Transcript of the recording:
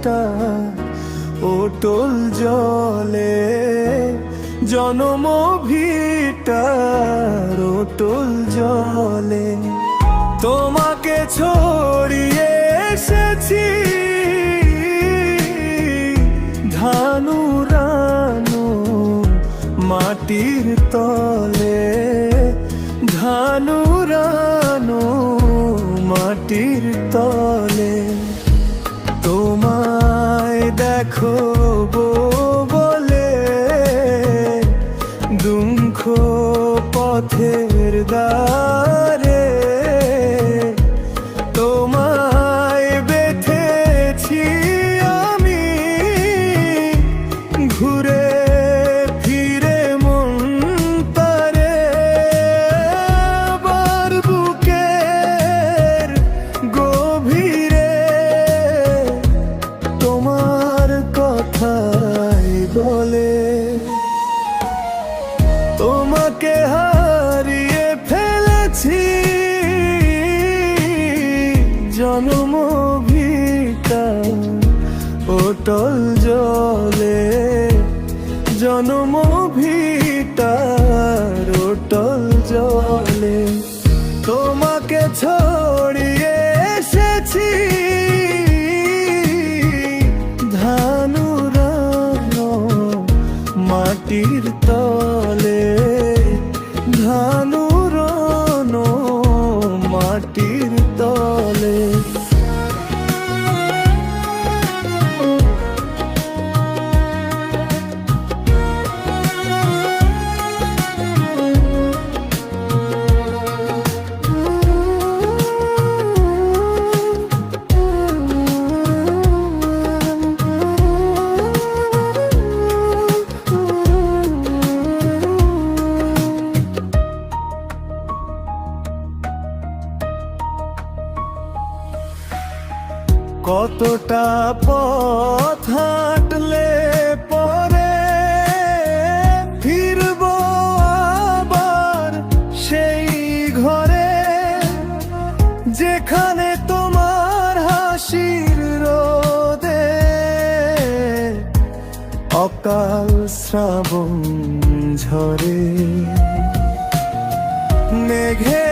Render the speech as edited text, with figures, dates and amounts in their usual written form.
ভিটা অটল জলে, জনম ভিটার অটল জলে। তোমাকে ছড়িয়ে এসেছি ধানুরানো মাটির তলে, ধানুরানো মাটির তলে। তোমায় দেখো বলে দুঃখ পথের দ্বারে, তোমায় বেঁধেছি আমি ঘুরে ফিরে মন তারে। বার বুকের গভীরে তোমার কথাই বলে, তোমাকে হারিয়ে ফেলেছি জনম ভিটা অটল জলে, জনম ভিটার অটল জলে। তোমাকে ছড়িয়ে এসেছি ধানুরানো মাটির তলে, ধানুরানো মাটির তলে। কতটা পথ হাঁটলে পরে ফিরবো আবার সেই ঘরে, যেখানে তোমার হাসির রোদে অকাল শ্রাবণ ঝরে। মেঘে